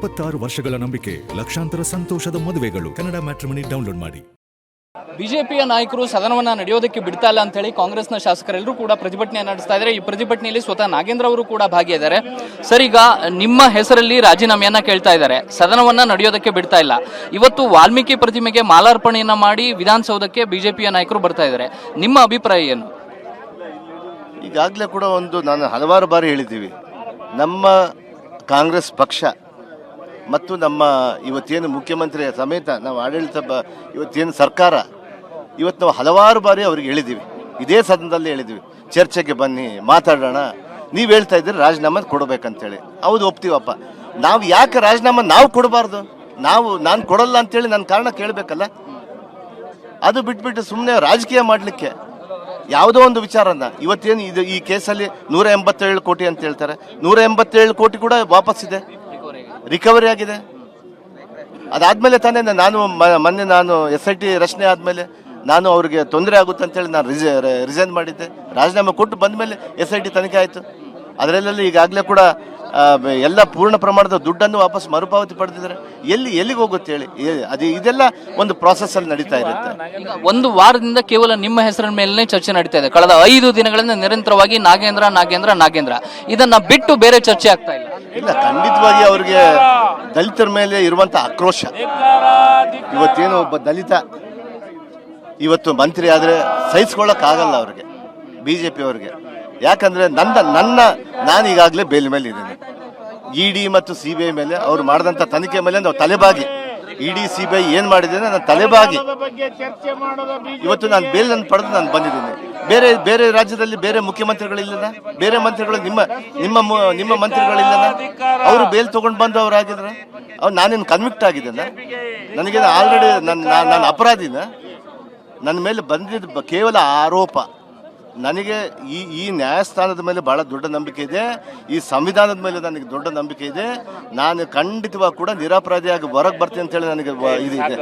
26 ವರ್ಷಗಳ ನಂಬಿಕೆ, ಲಕ್ಷಾಂತರ ಸಂತೋಷದ ಮದುವೆಗಳು. ಕನ್ನಡ ಮ್ಯಾಟ್ರಿಮನಿ ಡೌನ್ಲೋಡ್ ಮಾಡಿ. ಬಿಜೆಪಿಯ ನಾಯಕರು ಸದನವನ್ನ ನಡೆಯೋದಕ್ಕೆ ಬಿಡ್ತಾ ಇಲ್ಲ ಅಂತ ಹೇಳಿ ಕಾಂಗ್ರೆಸ್ನ ಶಾಸಕರೆಲ್ಲರೂ ಕೂಡ ಪ್ರತಿಭಟನೆ ನಡೆಸ್ತಾ ಇದ್ದಾರೆ. ಈ ಪ್ರತಿಭಟನೆಯಲ್ಲಿ ಸ್ವತಃ ನಾಗೇಂದ್ರ ಅವರು ಕೂಡ ಭಾಗಿಯಾಗಿದ್ದಾರೆ. ಸರ್, ಈಗ ನಿಮ್ಮ ಹೆಸರಲ್ಲಿ ರಾಜೀನಾಮೆಯನ್ನ ಕೇಳ್ತಾ ಇದ್ದಾರೆ, ಸದನವನ್ನ ನಡೆಯೋದಕ್ಕೆ ಬಿಡ್ತಾ ಇಲ್ಲ. ಇವತ್ತು ವಾಲ್ಮೀಕಿ ಪ್ರತಿಮೆಗೆ ಮಾಲಾರ್ಪಣೆಯನ್ನ ಮಾಡಿ ವಿಧಾನಸೌಧಕ್ಕೆ ಬಿಜೆಪಿಯ ನಾಯಕರು ಬರ್ತಾ ಇದ್ದಾರೆ. ನಿಮ್ಮ ಅಭಿಪ್ರಾಯ ಏನು? ಈಗಾಗಲೇ ಕೂಡ ನಾನು ಹಲವಾರು ಬಾರಿ ಹೇಳಿದ್ದೀವಿ, ನಮ್ಮ ಕಾಂಗ್ರೆಸ್ ಪಕ್ಷ ಮತ್ತು ನಮ್ಮ ಇವತ್ತೇನು ಮುಖ್ಯಮಂತ್ರಿ ಸಮೇತ ನಾವು ಆಡಳಿತ ಇವತ್ತೇನು ಸರ್ಕಾರ ಇವತ್ತು ನಾವು ಹಲವಾರು ಬಾರಿ ಅವ್ರಿಗೆ ಹೇಳಿದ್ದೀವಿ, ಇದೇ ಸದನದಲ್ಲಿ ಹೇಳಿದ್ದೀವಿ, ಚರ್ಚೆಗೆ ಬನ್ನಿ ಮಾತಾಡೋಣ. ನೀವು ಹೇಳ್ತಾ ಇದ್ದೀರಿ ರಾಜೀನಾಮೆ ಕೊಡಬೇಕಂತೇಳಿ. ಹೌದು, ಒಪ್ತೀವಪ್ಪ. ನಾವು ಯಾಕೆ ರಾಜೀನಾಮೆ ನಾವು ಕೊಡಬಾರ್ದು? ನಾನು ಕೊಡಲ್ಲ ಅಂತೇಳಿ ನನ್ನ ಕಾರಣ ಕೇಳಬೇಕಲ್ಲ. ಅದು ಬಿಟ್ಬಿಟ್ಟು ಸುಮ್ಮನೆ ರಾಜಕೀಯ ಮಾಡಲಿಕ್ಕೆ ಯಾವುದೋ ಒಂದು ವಿಚಾರನ ಇವತ್ತೇನು ಈ ಕೇಸಲ್ಲಿ 187 ಕೋಟಿ ಅಂತ ಹೇಳ್ತಾರೆ. 187 ಕೋಟಿ ಕೂಡ ವಾಪಸ್ಸಿದೆ, ರಿಕವರಿ ಆಗಿದೆ. ಅದಾದ್ಮೇಲೆ ತಾನೇ ಮೊನ್ನೆ SIT ರಚನೆ ಆದಮೇಲೆ ನಾನು ಅವ್ರಿಗೆ ತೊಂದರೆ ಆಗುತ್ತೆ ಅಂತೇಳಿ ನಾನು ರಿಸೈನ್ ಮಾಡಿದ್ದೆ. ರಾಜೀನಾಮೆ ಕೊಟ್ಟು ಬಂದ ಮೇಲೆ SIT ತನಿಖೆ ಆಯಿತು. ಅದರಲ್ಲೆಲ್ಲ ಈಗಾಗಲೇ ಕೂಡ ಎಲ್ಲ ಪೂರ್ಣ ಪ್ರಮಾಣದ ದುಡ್ಡನ್ನು ವಾಪಸ್ ಮರುಪಾವತಿ ಪಡೆದಿದ್ದಾರೆ. ಎಲ್ಲಿಗೆ ಹೋಗುತ್ತೆ ಹೇಳಿ? ಇದೆಲ್ಲ ಒಂದು ಪ್ರಾಸೆಸ್ ಅಲ್ಲಿ ನಡೀತಾ ಇರುತ್ತೆ. ಒಂದು ವಾರದಿಂದ ಕೇವಲ ನಿಮ್ಮ ಹೆಸರಿನ ಮೇಲೆ ಚರ್ಚೆ ನಡೀತಾ ಇದೆ. ಕಳೆದ 5 ದಿನಗಳಿಂದ ನಿರಂತರವಾಗಿ ನಾಗೇಂದ್ರ ಇದನ್ನ ಬಿಟ್ಟು ಬೇರೆ ಚರ್ಚೆ ಆಗ್ತಾ ಇಲ್ಲ. ಇಲ್ಲ, ಖಂಡಿತವಾಗಿ ಅವ್ರಿಗೆ ದಲಿತರ ಮೇಲೆ ಇರುವಂತ ಆಕ್ರೋಶ. ಇವತ್ತೇನು ಒಬ್ಬ ದಲಿತ ಇವತ್ತು ಮಂತ್ರಿ ಆದ್ರೆ ಸಹಿಸ್ಕೊಳ್ಳಕ್ ಆಗಲ್ಲ ಅವ್ರಿಗೆ, ಬಿಜೆಪಿ ಅವ್ರಿಗೆ. ಯಾಕಂದ್ರೆ ನಾನು ಈಗಾಗಲೇ ಬೇಲ್ ಮೇಲೆ ಇದ್ದೀನಿ. ED ಮತ್ತು CBI ಮೇಲೆ ಅವ್ರು ಮಾಡಿದಂತ ತನಿಖೆ ಮೇಲೆ ನಾವು ತಲೆಬಾಗಿ, ED CBI ಏನ್ ಮಾಡಿದೆ ನಾನು ತಲೆಬಾಗಿ ಇವತ್ತು ನಾನು ಬೇಲ್ ಪಡೆದು ನಾನು ಬಂದಿದ್ದೀನಿ. ಬೇರೆ ರಾಜ್ಯದಲ್ಲಿ ಬೇರೆ ಮುಖ್ಯಮಂತ್ರಿಗಳಿಲ್ಲದ, ಬೇರೆ ಮಂತ್ರಿಗಳು ನಿಮ್ಮ ಮಂತ್ರಿಗಳಿಲ್ಲದ, ಅವರು ಬೇಲ್ ತಗೊಂಡು ಬಂದು ಅವರಾಗಿದ್ರೆ ನಾನೇನು ಕನ್ವಿಕ್ಟ್ ಆಗಿದ್ದೇನೆ? ನನಗೆ ಆಲ್ರೆಡಿ ನಾನು ಅಪರಾಧಿನ? ನನ್ನ ಮೇಲೆ ಬಂದಿದ್ದ ಕೇವಲ ಆರೋಪ. ನನಗೆ ಈ ನ್ಯಾಯಸ್ಥಾನದ ಮೇಲೆ ಬಹಳ ದೊಡ್ಡ ನಂಬಿಕೆ ಇದೆ, ಈ ಸಂವಿಧಾನದ ಮೇಲೆ ನನಗೆ ದೊಡ್ಡ ನಂಬಿಕೆ ಇದೆ. ನಾನು ಖಂಡಿತವಾಗಿ ಕೂಡ ನಿರಪರಾಧಿಯಾಗಿ ಹೊರಗೆ ಬರ್ತೀನಿ ಅಂತ ಹೇಳಿ ನನಗೆ ಇದಿದೆ.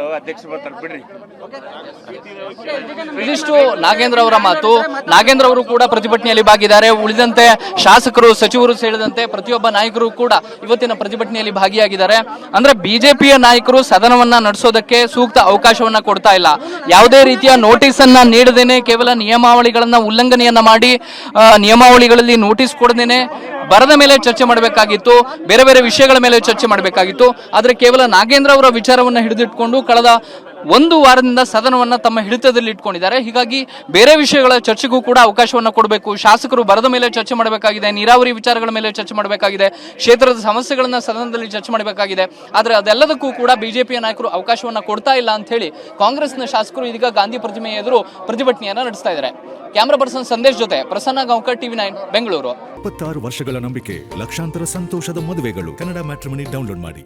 ಇದಿಷ್ಟು ನಾಗೇಂದ್ರ ಅವರ ಮಾತು. ನಾಗೇಂದ್ರ ಅವರು ಕೂಡ ಪ್ರತಿಭಟನೆಯಲ್ಲಿ ಭಾಗಿದ್ದಾರೆ. ಉಳಿದಂತೆ ಶಾಸಕರು, ಸಚಿವರು ಸೇರಿದಂತೆ ಪ್ರತಿಯೊಬ್ಬ ನಾಯಕರು ಕೂಡ ಇವತ್ತಿನ ಪ್ರತಿಭಟನೆಯಲ್ಲಿ ಭಾಗಿಯಾಗಿದ್ದಾರೆ. ಅಂದ್ರೆ ಬಿಜೆಪಿಯ ನಾಯಕರು ಸದನವನ್ನ ನಡೆಸೋದಕ್ಕೆ ಸೂಕ್ತ ಅವಕಾಶವನ್ನ ಕೊಡ್ತಾ ಇಲ್ಲ. ಯಾವುದೇ ರೀತಿಯ ನೋಟಿಸ್ ಅನ್ನ ನೀಡದೇನೆ ಕೇವಲ ನಿಯಮಾವಳಿಗಳನ್ನ ಉಲ್ಲಂಘನೆಯನ್ನ ಮಾಡಿ ನಿಯಮಾವಳಿಗಳಲ್ಲಿ ನೋಟಿಸ್ ಕೊಡದೇನೆ ಬರದ ಮೇಲೆ ಚರ್ಚೆ ಮಾಡಬೇಕಾಗಿತ್ತು, ಬೇರೆ ಬೇರೆ ವಿಷಯಗಳ ಮೇಲೆ ಚರ್ಚೆ ಮಾಡಬೇಕಾಗಿತ್ತು. ಆದರೆ ಕೇವಲ ನಾಗೇಂದ್ರ ಅವರ ವಿಚಾರವನ್ನ ಹಿಡಿದಿಟ್ಕೊಂಡು ಕಳೆದ 1 ವಾರದಿಂದ ಸದನವನ್ನ ತಮ್ಮ ಹಿಡಿತದಲ್ಲಿ ಇಟ್ಕೊಂಡಿದ್ದಾರೆ. ಹೀಗಾಗಿ ಬೇರೆ ವಿಷಯಗಳ ಚರ್ಚೆಗೂ ಕೂಡ ಅವಕಾಶವನ್ನ ಕೊಡಬೇಕು. ಶಾಸಕರು ಬರದ ಮೇಲೆ ಚರ್ಚೆ ಮಾಡಬೇಕಾಗಿದೆ, ನೀರಾವರಿ ವಿಚಾರಗಳ ಮೇಲೆ ಚರ್ಚೆ ಮಾಡಬೇಕಾಗಿದೆ, ಕ್ಷೇತ್ರದ ಸಮಸ್ಯೆಗಳನ್ನ ಸದನದಲ್ಲಿ ಚರ್ಚೆ ಮಾಡಬೇಕಾಗಿದೆ. ಆದರೆ ಅದೆಲ್ಲದಕ್ಕೂ ಕೂಡ ಬಿಜೆಪಿಯ ನಾಯಕರು ಅವಕಾಶವನ್ನ ಕೊಡ್ತಾ ಇಲ್ಲ ಅಂತ ಹೇಳಿ ಕಾಂಗ್ರೆಸ್ನ ಶಾಸಕರು ಇದೀಗ ಗಾಂಧಿ ಪ್ರತಿಮೆ ಎದುರು ಪ್ರತಿಭಟನೆಯನ್ನ ನಡೆಸ್ತಾ ಇದ್ದಾರೆ. ಕ್ಯಾಮರಾ ಪರ್ಸನ್ ಸಂದೇಶ್ ಜೊತೆ ಪ್ರಸನ್ನ ಗಾಂವ್ಕರ್, TV9 ಬೆಂಗಳೂರು. 26 ವರ್ಷಗಳ ನಂಬಿಕೆ, ಲಕ್ಷಾಂತರ ಸಂತೋಷದ ಮದುವೆಗಳು. ಕನ್ನಡ ಮ್ಯಾಟ್ರಿಮನಿ ಡೌನ್ಲೋಡ್ ಮಾಡಿ.